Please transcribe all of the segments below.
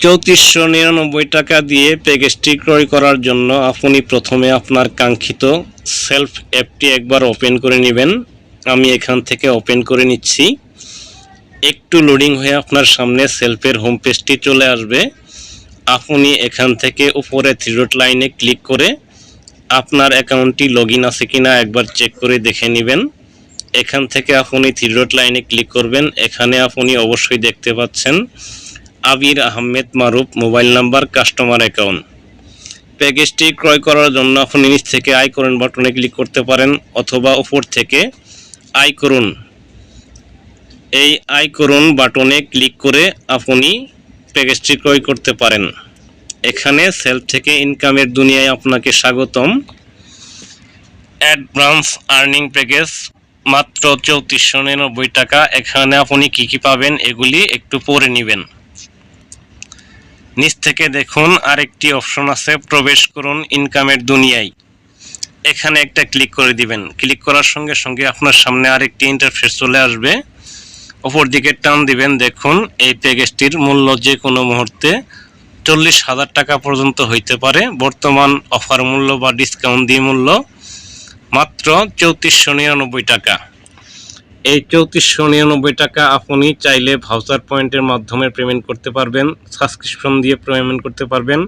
3499 টাকা দিয়ে প্যাকেজটি ক্রয় করার জন্য আপনি প্রথমে আপনার কাঙ্ক্ষিত সেলফ অ্যাপটি একবার ওপেন করে নেবেন। আমি এখান থেকে ওপেন করে নিচ্ছি। একটু লোডিং হয়ে আপনার সামনে সেলফের হোম পেজটি চলে আসবে। আপনি এখান থেকে উপরে থ্রি ডট লাইনে ক্লিক করে আপনার অ্যাকাউন্টটি লগইন আছে কিনা একবার চেক করে দেখে নেবেন। এখান থেকে আপনি থ্রি ডট লাইনে ক্লিক করবেন। এখানে আপনি অবশ্যই দেখতে পাচ্ছেন আবির Ahmed Maruf mobile number customer account. প্যাকেজটি ক্রয় করার জন্য আপনি নিচ থেকে আয় করুন বাটনে ক্লিক করতে পারেন অথবা উপর থেকে আয় করুন এই আয় করুন বাটনে ক্লিক করে আপনি প্যাকেজটি ক্রয় করতে পারেন। এখানে সেলফ থেকে ইনকামের দুনিয়ায় আপনাকে স্বাগতম। অ্যাডভান্স আর্নিং প্যাকেজ মাত্র 3499 টাকা। এখানে আপনি কি কি পাবেন এগুলি একটু পড়ে নেবেন। নিচ থেকে দেখুন আরেকটি অপশন আছে প্রবেশ করুন ইনকামের দুনিয়ায়। এখানে একটা ক্লিক করে দিবেন। ক্লিক করার সঙ্গে সঙ্গে আপনার সামনে আরেকটি ইন্টারফেস চলে আসবে। উপর দিকে টান দিবেন। দেখুন এই প্যাকেজটির মূল্য যে কোনো মুহূর্তে 40,000 টাকা পর্যন্ত হইতে পারে। বর্তমান অফার মূল্য বা ডিসকাউন্ট দিয়ে মূল্য মাত্র 3499 টাকা। এই 3499 টাকা আপনি চাইলে ভাউচার পয়েন্টের মাধ্যমে পেমেন্ট করতে পারবেন, সাবস্ক্রিপশন দিয়ে পেমেন্ট করতে পারবেন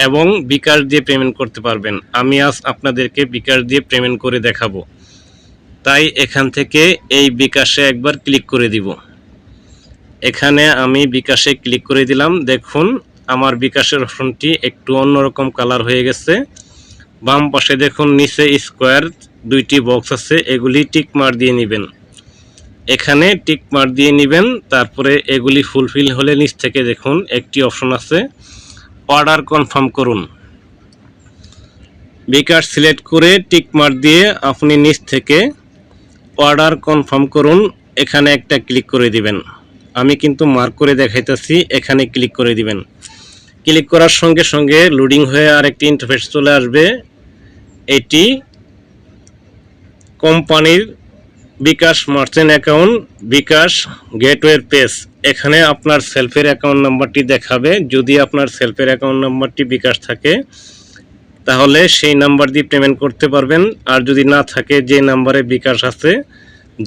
এবং বিকাশ দিয়ে পেমেন্ট করতে পারবেন। আমি আজ আপনাদেরকে বিকাশ দিয়ে পেমেন্ট করে দেখাবো। তাই এখান থেকে এই বিকাশে একবার ক্লিক করে দিব। এখানে আমি বিকাশে ক্লিক করে দিলাম। দেখুন আমার বিকাশের অপশনটি একটু অন্যরকম কালার হয়ে গেছে। বাম পাশে দেখুন নিচে স্কোয়ার দুইটি বক্স আছে, এগুলি টিক মার দিয়ে নেবেন। এখানে টিক মার দিয়ে নেবেন। তারপরে এগুলি ফুলফিল হলে নিচ থেকে দেখুন একটি অপশন আছে অর্ডার কনফার্ম করুন। বিকাশ সিলেক্ট করে টিক মার দিয়ে আপনি নিচ থেকে অর্ডার কনফার্ম করুন এখানে একটা ক্লিক করে দিবেন। আমি কিন্তু মার্ক করে দেখাইতেছি, এখানে ক্লিক করে দিবেন। ক্লিক করার সঙ্গে সঙ্গে লোডিং হয়ে আরেকটি ইন্টারফেস চলে আসবে। এটি কোম্পানির বিকাশ মার্চেন্ট অ্যাকাউন্ট বিকাশ গেটওয়ের পেজ। এখানে আপনার সেলফের অ্যাকাউন্ট নাম্বারটি দেখাবে। যদি আপনার সেলফের অ্যাকাউন্ট নাম্বারটি বিকাশ থাকে তাহলে সেই নাম্বার দিয়ে পেমেন্ট করতে পারবেন। আর যদি না থাকে যে নাম্বারে বিকাশ আছে,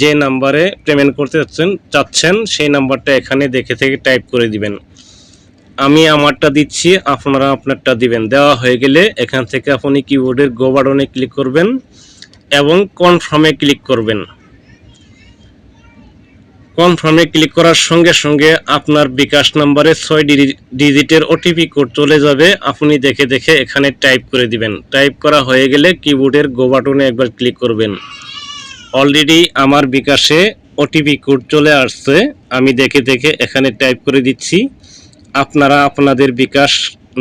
যে নাম্বারে পেমেন্ট করতে চাচ্ছেন সেই নাম্বারটা এখানে দেখে থেকে টাইপ করে দিবেন। আমি আমারটা দিচ্ছি, আপনারা আপনারটা দিবেন। দেওয়া হয়ে গেলে এখান থেকে আপনি কিবোর্ডের গো বাটনে ক্লিক করবেন এবং কনফার্মে ক্লিক করবেন। কনফার্মে ক্লিক করার সঙ্গে সঙ্গে আপনার বিকাশ নাম্বারে 6 ডিজিটের ওটিপি কোড চলে যাবে। আপনি দেখে দেখে এখানে টাইপ করে দিবেন। টাইপ করা হয়ে গেলে কিবোর্ডের গো বাটনে একবার ক্লিক করবেন। অলরেডি আমার বিকাশে ওটিপি কোড চলে আসছে, আমি দেখে দেখে এখানে টাইপ করে দিচ্ছি। আপনারা আপনাদের বিকাশ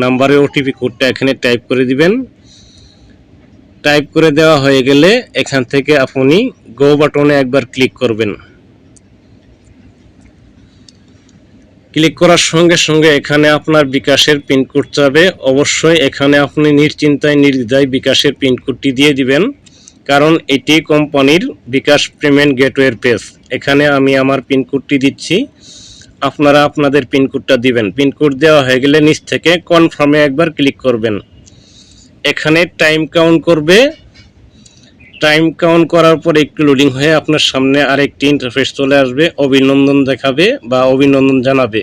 নাম্বারে ওটিপি কোডটা এখানে টাইপ করে দিবেন। টাইপ করে দেওয়া হয়ে গেলে এখান থেকে আপনি গো বাটনে একবার ক্লিক করবেন। ক্লিক করার সঙ্গে সঙ্গে এখানে আপনার বিকাশের পিনকোড চাবে। অবশ্যই এখানে আপনি নিশ্চিন্তায় নির্দ্বিধায় বিকাশের পিনকোডটি দিয়ে দিবেন, কারণ এটি কোম্পানির বিকাশ পেমেন্ট গেটওয়ের পেজ। এখানে আমি আমার পিনকোডটি দিচ্ছি, আপনারা আপনাদের পিনকোডটা দিবেন। পিনকোড দেওয়া হয়ে গেলে নিচ থেকে কনফার্মে একবার ক্লিক করবেন। এখানে টাইম কাউন্ট করবে। টাইম কাউন্ট করার পর একটু লোডিং হয়ে আপনার সামনে আরেকটি ইন্টারফেস চলে আসবে, অভিনন্দন দেখাবে বা অভিনন্দন জানাবে।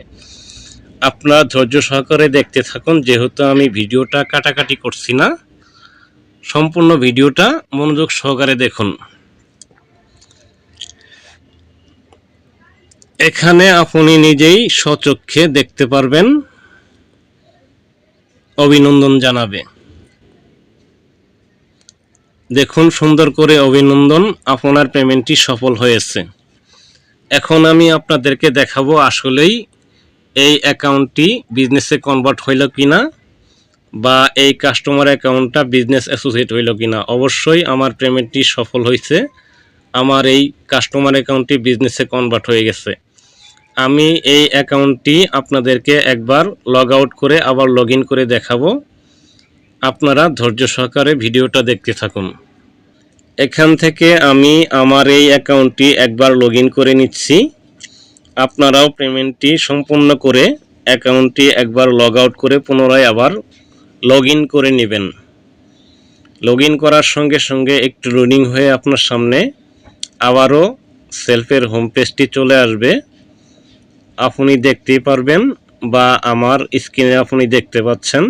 আপনারা ধৈর্য সহকারে দেখতে থাকুন, যেহেতু আমি ভিডিওটা কাটাকাটি করছি না, সম্পূর্ণ ভিডিওটা মনোযোগ সহকারে দেখুন। এখানে আপনি নিজেই স্বচক্ষে দেখতে পারবেন অভিনন্দন জানাবে। দেখুন সুন্দর করে অভিনন্দন, আপনার পেমেন্টটি সফল হয়েছে। এখন আমি আপনাদেরকে দেখাবো আসলেই এই অ্যাকাউন্টটি বিজনেসে কনভার্ট হইল কিনা বা এই কাস্টমার অ্যাকাউন্টটা বিজনেস অ্যাসোসিয়েট হইল কিনা। অবশ্যই আমার পেমেন্টটি সফল হয়েছে, আমার এই কাস্টমার অ্যাকাউন্টটি বিজনেসে কনভার্ট হয়ে গেছে। আমি এই অ্যাকাউন্টটি আপনাদেরকে একবার লগ আউট করে আবার লগ ইন করে দেখাবো। আপনারা ধৈর্য সহকারে ভিডিওটা দেখতে থাকুন। এখান থেকে আমি আমার এই অ্যাকাউন্টটি একবার লগ ইন করে নিচ্ছি। আপনারাও পেমেন্টটি সম্পূর্ণ করে অ্যাকাউন্টটি একবার লগ আউট করে পুনরায় আবার লগ ইন করে নেবেন। লগ ইন করার সঙ্গে সঙ্গে একটু লোডিং হয়ে আপনার সামনে আবারও সেলফের হোম পেজটি চলে আসবে। আপনি দেখতেই পারবেন বা আমার স্ক্রিনে আপনি দেখতে পাচ্ছেন,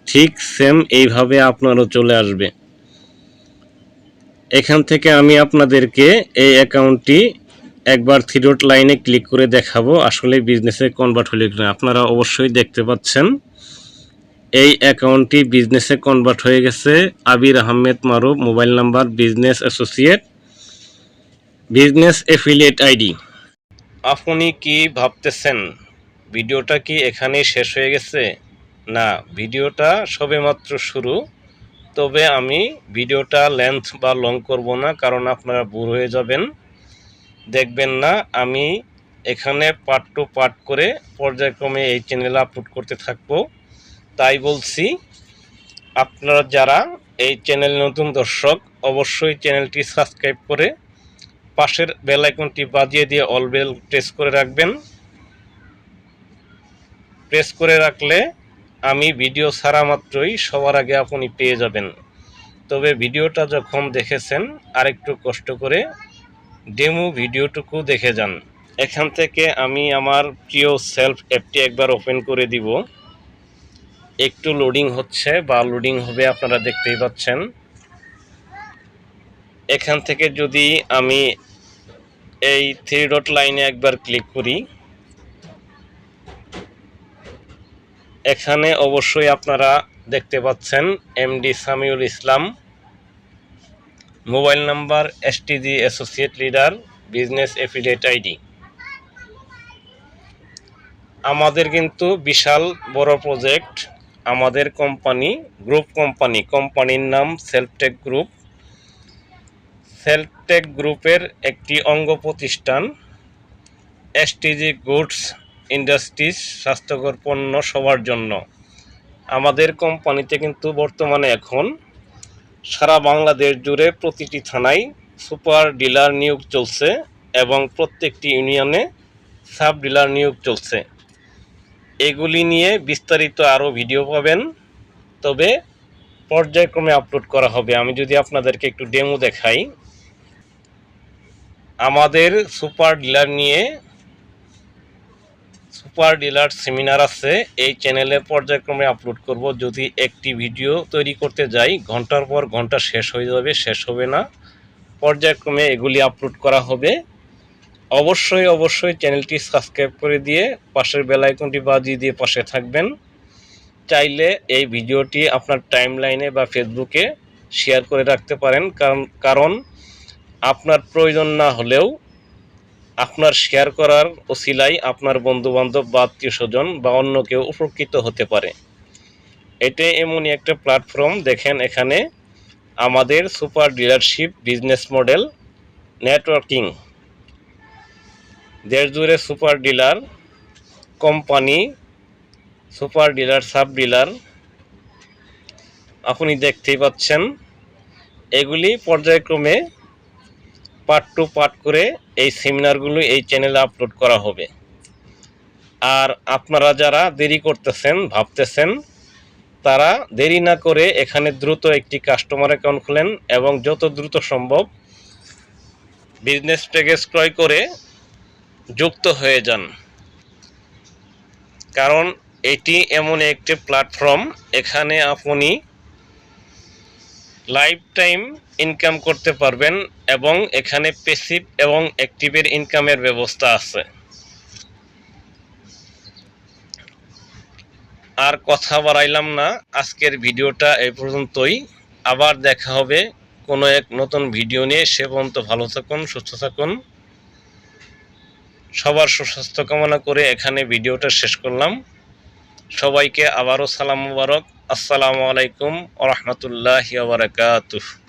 ঠিক সেম এইভাবে আপনারও চলে আসবে। এখান থেকে আমি আপনাদেরকে এই অ্যাকাউন্টটি একবার থ্রি ডট লাইনে ক্লিক করে দেখাবো আসলে বিজনেসে কনভার্ট হলে কিনা। আপনারা অবশ্যই দেখতে পাচ্ছেন এই অ্যাকাউন্টটি বিজনেসে কনভার্ট হয়ে গেছে। Abir Ahmed Maruf, mobile number business associate, business affiliate ID. আপনি কি ভাবতেছেন ভিডিওটা কি এখানেই শেষ হয়ে গেছে? না, ভিডিওটা সবেমাত্র শুরু। তবে আমি ভিডিওটা লেন্থ বা লং করব না, কারণ আপনারা বোর হয়ে যাবেন, দেখবেন না। আমি এখানে পার্ট টু পার্ট করে পর্যায়ক্রমে এই চ্যানেলে আপলোড করতে থাকব। তাই বলছি, আপনারা যারা এই চ্যানেল নতুন দর্শক, অবশ্যই চ্যানেলটি সাবস্ক্রাইব করে পাশের বেল আইকনটি বাজিয়ে দিয়ে অল বেল প্রেস করে রাখবেন। প্রেস করে রাখলে আমি ভিডিও ছাড়া মাত্রই সবার আগে আপনি পেয়ে যাবেন। তবে ভিডিওটা যখন দেখেছেন আরেকটু কষ্ট করে ডেমো ভিডিওটুকু দেখে যান। এখান থেকে আমি আমার প্রিয় সেলফ অ্যাপটি একবার ওপেন করে দিব। একটু লোডিং হচ্ছে বা লোডিং হবে, আপনারা দেখতেই পাচ্ছেন। এখান থেকে যদি আমি এই থ্রি ডট লাইনে একবার ক্লিক করি, এখানে অবশ্যই আপনারা দেখতে পাচ্ছেন MD Samiul Islam, mobile number STG associate leader, business affiliate ID. আমাদের কিন্তু বিশাল বড় প্রজেক্ট। আমাদের কোম্পানি গ্রুপ কোম্পানির নাম সেলফটেক গ্রুপ। সেলফটেক গ্রুপের একটি অঙ্গ প্রতিষ্ঠান এসটিজি গুডস ইন্ডাস্ট্রিজ, স্বাস্থ্যকর পণ্য সবার জন্য। আমাদের কোম্পানিতে কিন্তু বর্তমানে এখন সারা বাংলাদেশ জুড়ে প্রতিটি থানায় সুপার ডিলার নিয়োগ চলছে এবং প্রত্যেকটি ইউনিয়নে সাব ডিলার নিয়োগ চলছে। এগুলি নিয়ে বিস্তারিত আরও ভিডিও পাবেন, তবে পর্যায়ক্রমে আপলোড করা হবে। আমি যদি আপনাদেরকে একটু ডেমো দেখাই, আমাদের সুপার ডিলার নিয়ে সুপার ডিলার সেমিনার আছে, এই চ্যানেলে পর্যায়ক্রমে আপলোড করব। যদি একটি ভিডিও তৈরি করতে যাই ঘন্টার পর ঘন্টা শেষ হয়ে যাবে, শেষ হবে না। পর্যায়ক্রমে এগুলি আপলোড করা হবে। অবশ্যই চ্যানেলটি সাবস্ক্রাইব করে দিয়ে পাশের বেল আইকনটি বাজিয়ে দিয়ে পাশে থাকবেন। চাইলে এই ভিডিওটি আপনার টাইমলাইনে বা ফেসবুকে শেয়ার করে রাখতে পারেন, কারণ আপনার প্রয়োজন না হলেও আপনার শেয়ার করার ওসিলায় আপনার বন্ধুবান্ধব বা আত্মীয় স্বজন বা অন্য কেউ উপকৃত হতে পারে। এটা এমনই একটা প্ল্যাটফর্ম, দেখেন এখানে আমাদের super dealership business model networking, দেশ জুড়ে super dealer company, super dealer, sub dealer আপনি দেখতেই পাচ্ছেন। এগুলি পর্যায়ক্রমে পার্ট টু পার্ট করে এই সেমিনারগুলো এই চ্যানেলে আপলোড করা হবে। আর আপনারা যারা দেরি করতেছেন, ভাবতেছেন, তারা দেরি না করে এখানে দ্রুত একটি কাস্টমার অ্যাকাউন্ট খুলেন এবং যত দ্রুত সম্ভব বিজনেস প্যাকেজ ক্রয় করে যুক্ত হয়ে যান। কারণ এটি এমন একটি প্ল্যাটফর্ম, এখানে আপনি লাইফ টাইম ইনকাম করতে পারবেন এবং এখানে প্যাসিভ এবং অ্যাক্টিভের ইনকামের ব্যবস্থা আছে। আর কথা বাড়াইলাম না, আজকের ভিডিওটা এই পর্যন্তই। আবার দেখা হবে কোনো এক নতুন ভিডিও নিয়ে। সে পর্যন্ত ভালো থাকুন, সুস্থ থাকুন। সবার সুস্বাস্থ্য কামনা করে এখানে ভিডিওটা শেষ করলাম। সবাইকে আবারও সালাম মুবারক। আসসালামু আলাইকুম ওয়া রাহমাতুল্লাহি ওয়া বারাকাতুহু।